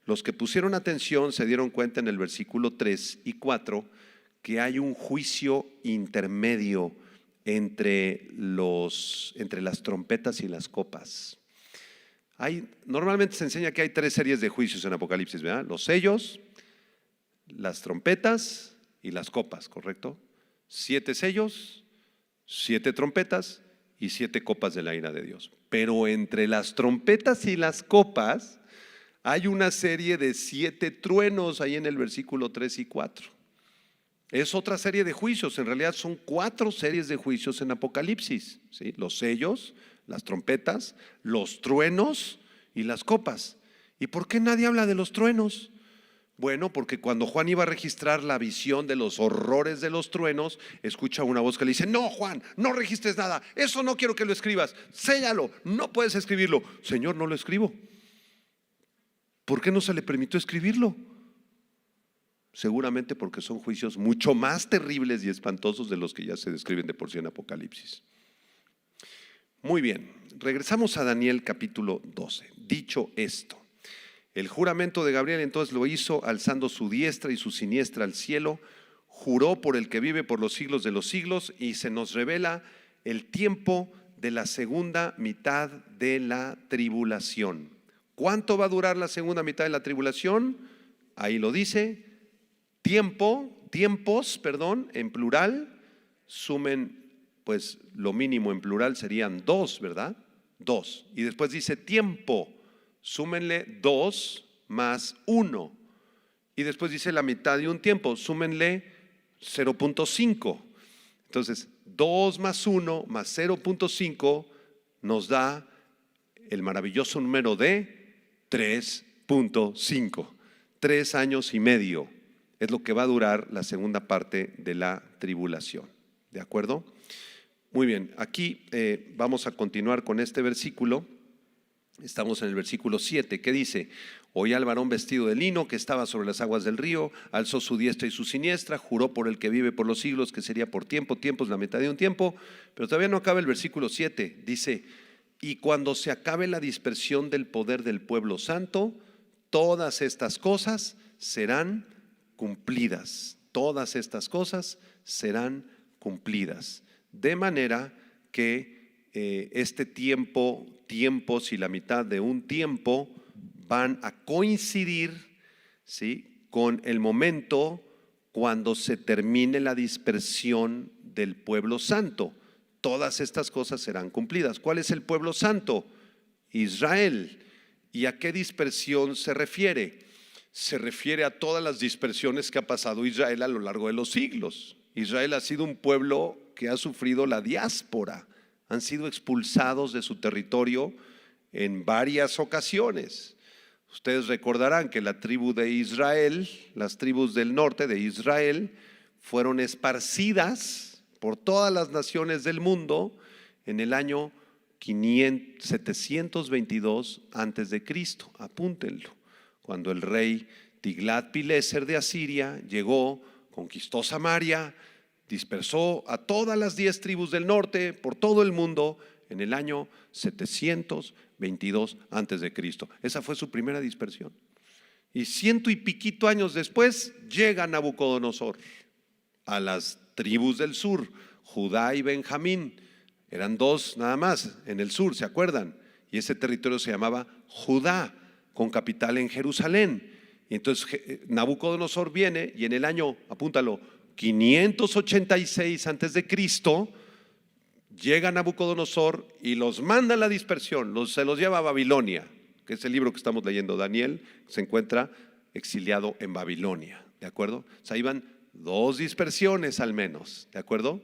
Los que pusieron atención se dieron cuenta en el versículo 3 y 4 que hay un juicio intermedio entre las trompetas y las copas. Normalmente se enseña que hay 3 series de juicios en Apocalipsis, ¿verdad? Los sellos, las trompetas y las copas, ¿correcto? 7 sellos, 7 trompetas y 7 copas de la ira de Dios. Pero entre las trompetas y las copas hay una serie de 7 truenos ahí en el versículo 3 y 4. Es otra serie de juicios, en realidad son 4 series de juicios en Apocalipsis, ¿sí? Los sellos, las trompetas, los truenos y las copas. ¿Y por qué nadie habla de los truenos? Bueno, porque cuando Juan iba a registrar la visión de los horrores de los truenos, escucha una voz que le dice: no, Juan, no registres nada, eso no quiero que lo escribas, séllalo, no puedes escribirlo. Señor, no lo escribo. ¿Por qué no se le permitió escribirlo? Seguramente porque son juicios mucho más terribles y espantosos de los que ya se describen de por sí en Apocalipsis. Muy bien, regresamos a Daniel capítulo 12. Dicho esto, el juramento de Gabriel entonces lo hizo alzando su diestra y su siniestra al cielo, juró por el que vive por los siglos de los siglos, y se nos revela el tiempo de la segunda mitad de la tribulación. ¿Cuánto va a durar la segunda mitad de la tribulación? Ahí lo dice, tiempos, en plural, sumen, pues lo mínimo en plural serían 2, ¿verdad? 2. Y después dice tiempo. Súmenle 2 más 1. Y después dice la mitad de un tiempo, súmenle 0.5. Entonces 2 más 1 más 0.5 nos da el maravilloso número de 3.5. 3 años y medio es lo que va a durar la segunda parte de la tribulación. ¿De acuerdo? Muy bien, aquí vamos a continuar con este versículo. Estamos en el versículo 7, que dice: oí al varón vestido de lino que estaba sobre las aguas del río, alzó su diestra y su siniestra, juró por el que vive por los siglos que sería por tiempo es la mitad de un tiempo. Pero todavía no acaba el versículo 7, dice: y cuando se acabe la dispersión del poder del pueblo santo, todas estas cosas serán cumplidas. Todas estas cosas serán cumplidas. De manera que este tiempos y la mitad de un tiempo van a coincidir, ¿sí?, con el momento cuando se termine la dispersión del pueblo santo. Todas estas cosas serán cumplidas. ¿Cuál es el pueblo santo? Israel. ¿Y a qué dispersión se refiere? Se refiere a todas las dispersiones que ha pasado Israel a lo largo de los siglos. Israel ha sido un pueblo que ha sufrido la diáspora. Han sido expulsados de su territorio en varias ocasiones. Ustedes recordarán que la tribu de Israel, las tribus del norte de Israel, fueron esparcidas por todas las naciones del mundo en el año 722 antes de Cristo. Apúntenlo. Cuando el rey Tiglat-Pileser de Asiria llegó, conquistó Samaria, dispersó a todas las 10 tribus del norte por todo el mundo en el año 722 antes de Cristo. Esa fue su primera dispersión. Y 100 y piquito años después llega Nabucodonosor a las tribus del sur, Judá y Benjamín. Eran 2 nada más en el sur, ¿se acuerdan? Y ese territorio se llamaba Judá, con capital en Jerusalén. Y entonces Nabucodonosor viene y en el año, apúntalo, 586 antes de Cristo, llega Nabucodonosor y los manda a la dispersión, se los lleva a Babilonia, que es el libro que estamos leyendo, Daniel, se encuentra exiliado en Babilonia, ¿de acuerdo? O sea, iban 2 dispersiones al menos, ¿de acuerdo?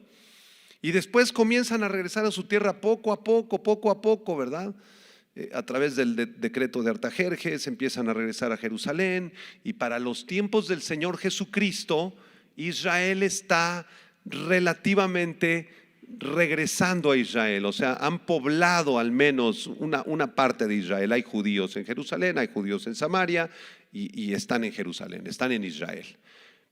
Y después comienzan a regresar a su tierra poco a poco, ¿verdad? A través del decreto de Artajerjes empiezan a regresar a Jerusalén, y para los tiempos del Señor Jesucristo, Israel está relativamente regresando a Israel. O sea, han poblado al menos una parte de Israel. Hay judíos en Jerusalén, hay judíos en Samaria y están en Jerusalén, están en Israel.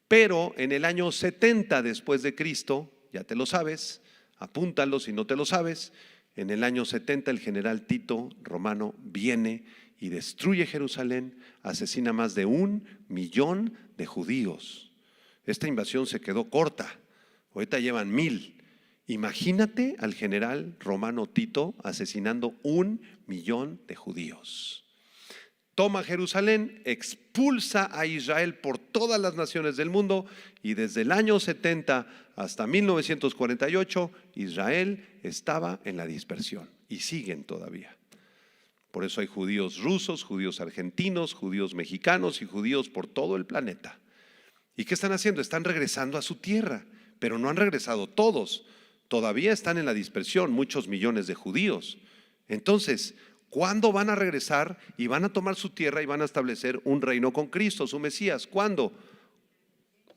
Pero en el año 70 después de Cristo, ya te lo sabes, apúntalo si no te lo sabes, en el año 70 el general Tito romano viene y destruye Jerusalén, asesina más de 1 millón de judíos. Esta invasión se quedó corta, ahorita llevan 1000. Imagínate al general romano Tito asesinando 1 millón de judíos. Toma Jerusalén, expulsa a Israel por todas las naciones del mundo, y desde el año 70 hasta 1948 Israel estaba en la dispersión y siguen todavía. Por eso hay judíos rusos, judíos argentinos, judíos mexicanos y judíos por todo el planeta. ¿Y qué están haciendo? Están regresando a su tierra, pero no han regresado todos. Todavía están en la dispersión muchos millones de judíos. Entonces, ¿cuándo van a regresar y van a tomar su tierra y van a establecer un reino con Cristo, su Mesías? ¿Cuándo?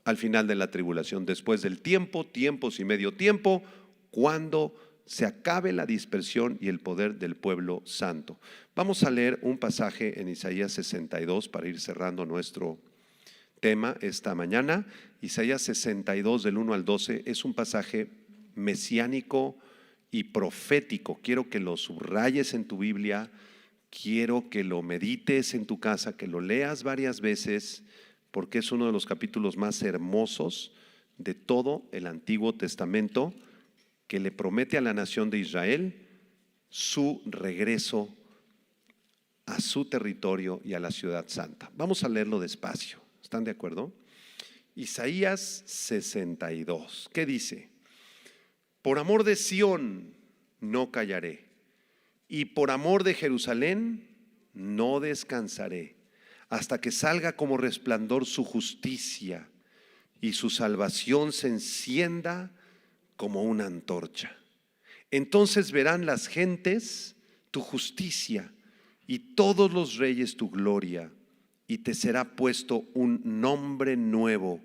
Al final de la tribulación, después del tiempos y medio tiempo, cuando se acabe la dispersión y el poder del pueblo santo. Vamos a leer un pasaje en Isaías 62 para ir cerrando nuestro tema esta mañana. Isaías 62 del 1 al 12 es un pasaje mesiánico y profético. Quiero que lo subrayes en tu Biblia, quiero que lo medites en tu casa, que lo leas varias veces, porque es uno de los capítulos más hermosos de todo el Antiguo Testamento, que le promete a la nación de Israel su regreso a su territorio y a la ciudad santa. Vamos a leerlo despacio, ¿están de acuerdo? Isaías 62, ¿qué dice? Por amor de Sión no callaré, y por amor de Jerusalén no descansaré, hasta que salga como resplandor su justicia y su salvación se encienda como una antorcha. Entonces verán las gentes tu justicia y todos los reyes tu gloria, y te será puesto un nombre nuevo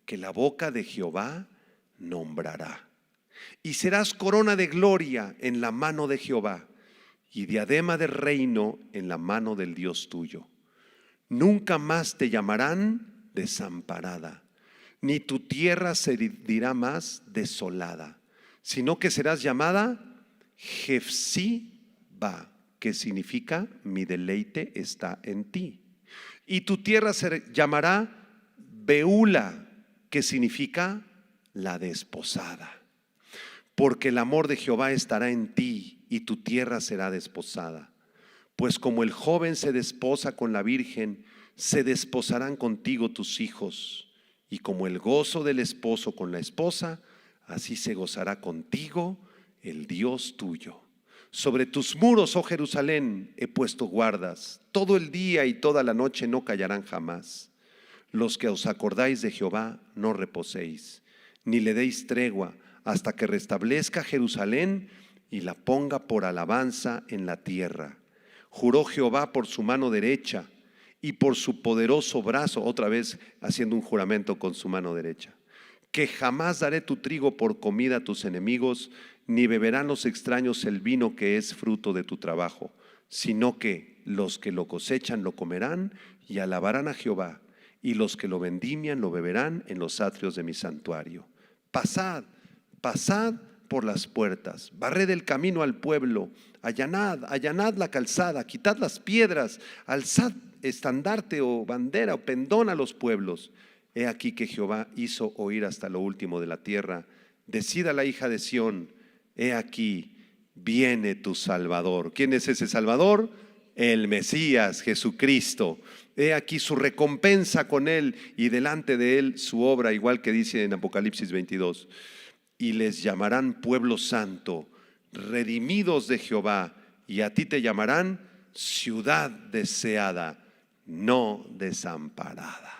que la boca de Jehová nombrará. Y serás corona de gloria en la mano de Jehová y diadema de reino en la mano del Dios tuyo. Nunca más te llamarán desamparada, ni tu tierra se dirá más desolada, sino que serás llamada Jefsiba, que significa mi deleite está en ti. Y tu tierra se llamará Beula, que significa la desposada. porque el amor de Jehová estará en ti y tu tierra será desposada. Pues como el joven se desposa con la virgen, se desposarán contigo tus hijos. Y como el gozo del esposo con la esposa, así se gozará contigo el Dios tuyo. Sobre tus muros, oh Jerusalén, he puesto guardas. Todo el día y toda la noche no callarán jamás. Los que os acordáis de Jehová, no reposéis, ni le deis tregua, hasta que restablezca Jerusalén y la ponga por alabanza en la tierra. Juró Jehová por su mano derecha y por su poderoso brazo, otra vez haciendo un juramento con su mano derecha, que jamás daré tu trigo por comida a tus enemigos, ni beberán los extraños el vino que es fruto de tu trabajo, sino que los que lo cosechan lo comerán y alabarán a Jehová, y los que lo vendimian lo beberán en los atrios de mi santuario. Pasad, pasad por las puertas, barred el camino al pueblo, allanad la calzada, quitad las piedras, alzad estandarte o bandera o pendón a los pueblos. He aquí que Jehová hizo oír hasta lo último de la tierra. Decida la hija de Sión, he aquí, viene tu Salvador. ¿Quién es ese Salvador? El Mesías, Jesucristo. He aquí su recompensa con él y delante de él su obra, igual que dice en Apocalipsis 22. Y les llamarán pueblo santo, redimidos de Jehová, y a ti te llamarán ciudad deseada, no desamparada.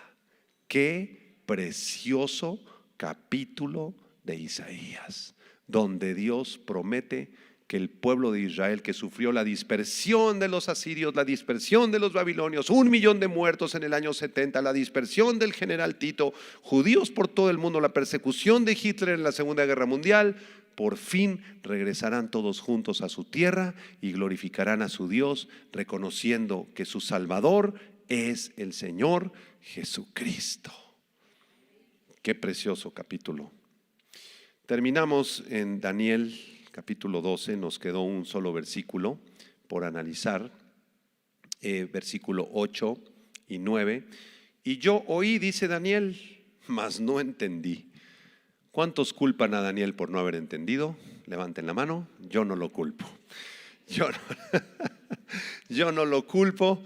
Qué precioso capítulo de Isaías, donde Dios promete que el pueblo de Israel, que sufrió la dispersión de los asirios, la dispersión de los babilonios, 1 millón de muertos en el año 70, la dispersión del general Tito, judíos por todo el mundo, la persecución de Hitler en la Segunda Guerra Mundial, por fin regresarán todos juntos a su tierra y glorificarán a su Dios, reconociendo que su Salvador es el Señor Jesucristo. Qué precioso capítulo. Terminamos en Daniel capítulo 12, nos quedó un solo versículo por analizar, versículo 8 y 9. Y yo oí, dice Daniel, mas no entendí. ¿Cuántos culpan a Daniel por no haber entendido? Levanten la mano. Yo no lo culpo. Yo no lo culpo.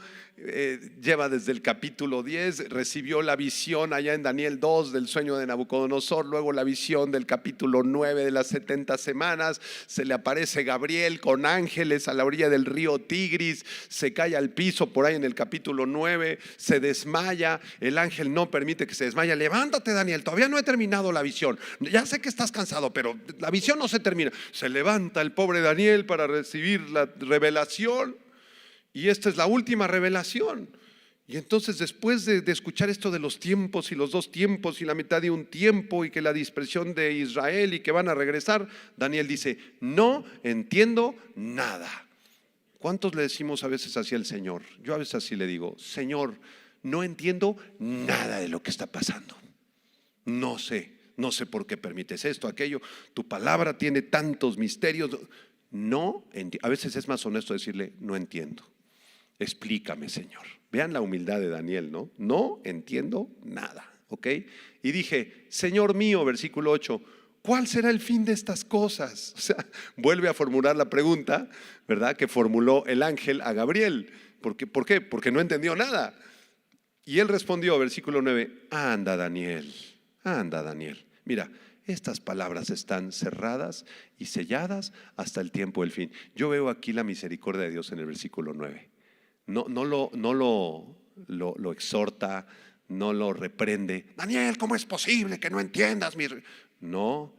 Lleva desde el capítulo 10, recibió la visión allá en Daniel 2 del sueño de Nabucodonosor, luego la visión del capítulo 9 de las 70 semanas, se le aparece Gabriel con ángeles a la orilla del río Tigris, se cae al piso por ahí en el capítulo 9, se desmaya, el ángel no permite que se desmaya. Levántate, Daniel, todavía no he terminado la visión, ya sé que estás cansado, pero la visión no se termina. Se levanta el pobre Daniel para recibir la revelación. Y esta es la última revelación. Y entonces, después de escuchar esto de los tiempos y los 2 tiempos y la mitad de un tiempo y que la dispersión de Israel y que van a regresar, Daniel dice: no entiendo nada. ¿Cuántos le decimos a veces así al Señor? Yo a veces así le digo: Señor, no entiendo nada de lo que está pasando. No sé por qué permites esto, aquello. Tu palabra tiene tantos misterios. No entiendo. A veces es más honesto decirle: no entiendo. Explícame, Señor. Vean la humildad de Daniel, ¿no? No entiendo nada, ¿ok? Y dije: Señor mío, versículo 8, ¿cuál será el fin de estas cosas? O sea, vuelve a formular la pregunta, ¿verdad?, que formuló el ángel a Gabriel. ¿Por qué? Porque no entendió nada. Y él respondió, versículo 9, anda Daniel. Mira, estas palabras están cerradas y selladas hasta el tiempo del fin. Yo veo aquí la misericordia de Dios en el versículo 9. No lo exhorta, no lo reprende. Daniel, ¿cómo es posible que no entiendas? No,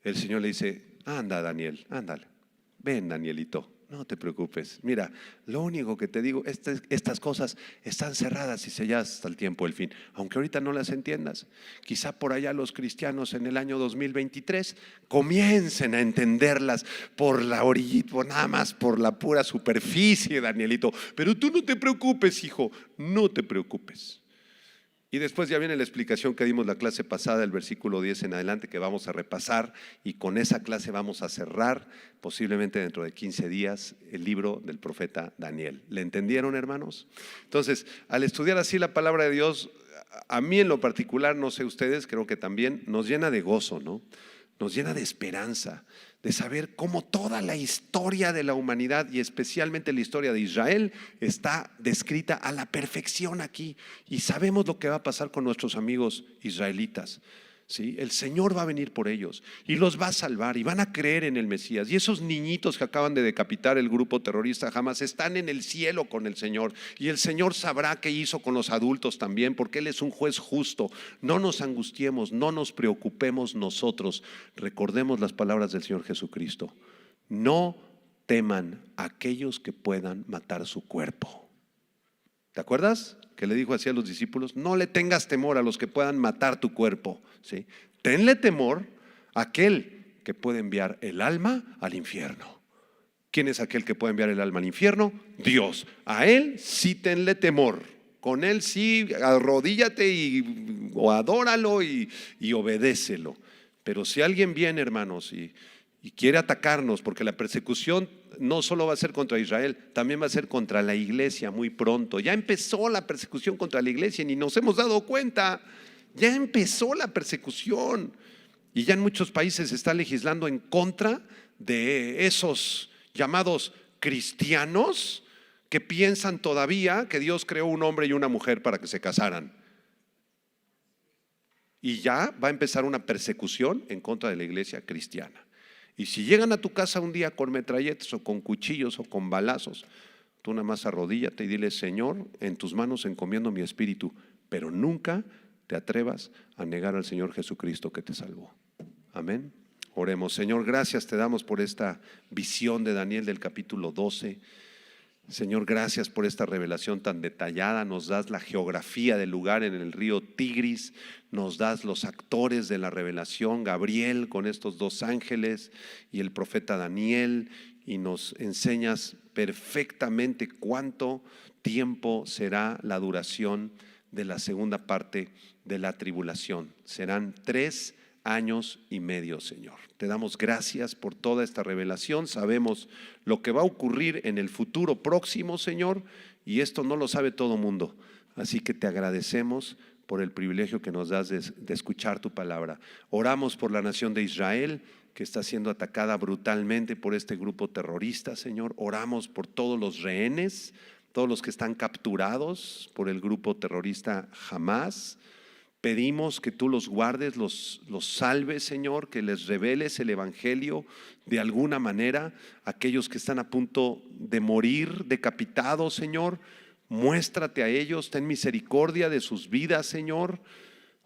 el Señor le dice: anda, Daniel, ándale, ven, Danielito, no te preocupes. Mira, lo único que te digo, estas cosas están cerradas y selladas hasta el tiempo del fin. Aunque ahorita no las entiendas, quizá por allá los cristianos en el año 2023 comiencen a entenderlas por la orillita, nada más por la pura superficie, Danielito. Pero tú no te preocupes, hijo, no te preocupes. Y después ya viene la explicación que dimos la clase pasada, el versículo 10 en adelante, que vamos a repasar, y con esa clase vamos a cerrar posiblemente dentro de 15 días el libro del profeta Daniel. ¿Le entendieron, hermanos? Entonces, al estudiar así la palabra de Dios, a mí en lo particular, no sé ustedes, creo que también nos llena de gozo, ¿no? nos llena de esperanza, de saber cómo toda la historia de la humanidad y especialmente la historia de Israel está descrita a la perfección aquí. Y sabemos lo que va a pasar con nuestros amigos israelitas. ¿Sí? El Señor va a venir por ellos y los va a salvar y van a creer en el Mesías. Y esos niñitos que acaban de decapitar el grupo terrorista Hamás están en el cielo con el Señor, y el Señor sabrá qué hizo con los adultos también, porque Él es un juez justo. No nos angustiemos, no nos preocupemos nosotros. Recordemos las palabras del Señor Jesucristo: no teman a aquellos que puedan matar su cuerpo. ¿Te acuerdas? Que le dijo así a los discípulos: no le tengas temor a los que puedan matar tu cuerpo, ¿sí? Tenle temor a aquel que puede enviar el alma al infierno. ¿Quién es aquel que puede enviar el alma al infierno? Dios. A Él sí tenle temor. Con Él sí arrodíllate o adóralo y obedécelo. Pero si alguien viene, hermanos, y quiere atacarnos, porque la persecución no solo va a ser contra Israel, también va a ser contra la iglesia muy pronto. Ya empezó la persecución contra la iglesia y ni nos hemos dado cuenta. Ya empezó la persecución y ya en muchos países se está legislando en contra de esos llamados cristianos que piensan todavía que Dios creó un hombre y una mujer para que se casaran. Y ya va a empezar una persecución en contra de la iglesia cristiana. Y si llegan a tu casa un día con metralletas o con cuchillos o con balazos, tú nada más arrodíllate y dile: Señor, en tus manos encomiendo mi espíritu, pero nunca te atrevas a negar al Señor Jesucristo que te salvó. Amén. Oremos. Señor, gracias te damos por esta visión de Daniel del capítulo 12. Señor, gracias por esta revelación tan detallada. Nos das la geografía del lugar en el río Tigris, nos das los actores de la revelación, Gabriel con estos dos ángeles y el profeta Daniel, y nos enseñas perfectamente cuánto tiempo será la duración de la segunda parte de la tribulación. Serán 3 años y medio, Señor. Te damos gracias por toda esta revelación. Sabemos lo que va a ocurrir en el futuro próximo, Señor, y esto no lo sabe todo mundo. Así que te agradecemos por el privilegio que nos das de escuchar tu palabra. Oramos por la nación de Israel, que está siendo atacada brutalmente por este grupo terrorista, Señor. Oramos por todos los rehenes, todos los que están capturados por el grupo terrorista Hamás. Pedimos que tú los guardes, los salves, Señor, que les reveles el evangelio de alguna manera. Aquellos que están a punto de morir decapitados, Señor, muéstrate a ellos, ten misericordia de sus vidas, Señor.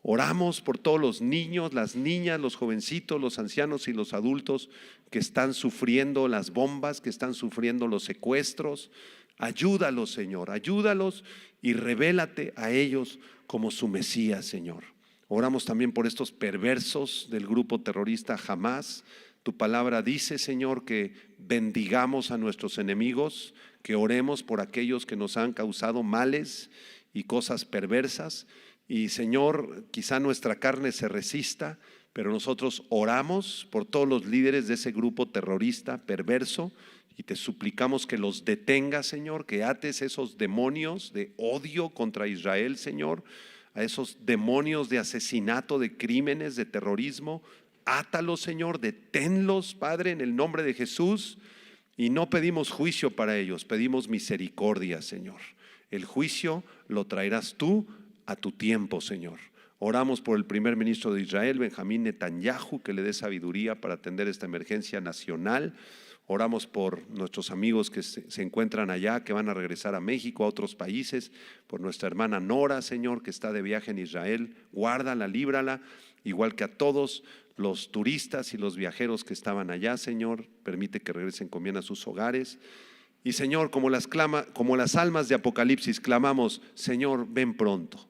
Oramos por todos los niños, las niñas, los jovencitos, los ancianos y los adultos que están sufriendo las bombas, que están sufriendo los secuestros. Ayúdalos, Señor, ayúdalos y revélate a ellos como su Mesías, Señor. Oramos también por estos perversos del grupo terrorista Hamás. Tu palabra dice, Señor, que bendigamos a nuestros enemigos, que oremos por aquellos que nos han causado males y cosas perversas. Y, Señor, quizá nuestra carne se resista, pero nosotros oramos por todos los líderes de ese grupo terrorista perverso y te suplicamos que los detengas, Señor, que ates esos demonios de odio contra Israel, Señor, a esos demonios de asesinato, de crímenes, de terrorismo. Átalos, Señor, deténlos, Padre, en el nombre de Jesús. Y no pedimos juicio para ellos, pedimos misericordia, Señor. El juicio lo traerás tú a tu tiempo, Señor. Oramos por el primer ministro de Israel, Benjamín Netanyahu, que le dé sabiduría para atender esta emergencia nacional. Oramos por nuestros amigos que se encuentran allá, que van a regresar a México, a otros países, por nuestra hermana Nora, Señor, que está de viaje en Israel. Guárdala, líbrala, igual que a todos los turistas y los viajeros que estaban allá, Señor. Permite que regresen con bien a sus hogares. Y, Señor, como las almas de Apocalipsis clamamos: Señor, ven pronto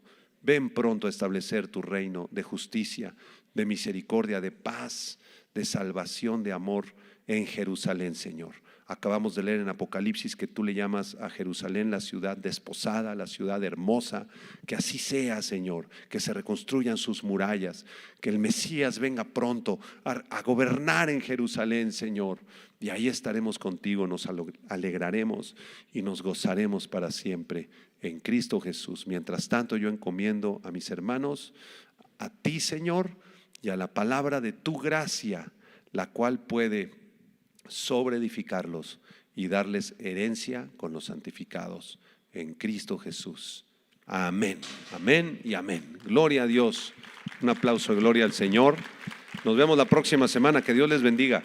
a establecer tu reino de justicia, de misericordia, de paz, de salvación, de amor en Jerusalén, Señor. Acabamos de leer en Apocalipsis que tú le llamas a Jerusalén la ciudad desposada, la ciudad hermosa. Que así sea, Señor, que se reconstruyan sus murallas, que el Mesías venga pronto a gobernar en Jerusalén, Señor. Y ahí estaremos contigo, nos alegraremos y nos gozaremos para siempre en Cristo Jesús. Mientras tanto, yo encomiendo a mis hermanos a ti, Señor, y a la palabra de tu gracia, la cual puede sobreedificarlos y darles herencia con los santificados en Cristo Jesús. Amén, amén y amén. Gloria a Dios. Un aplauso de gloria al Señor. Nos vemos la próxima semana. Que Dios les bendiga.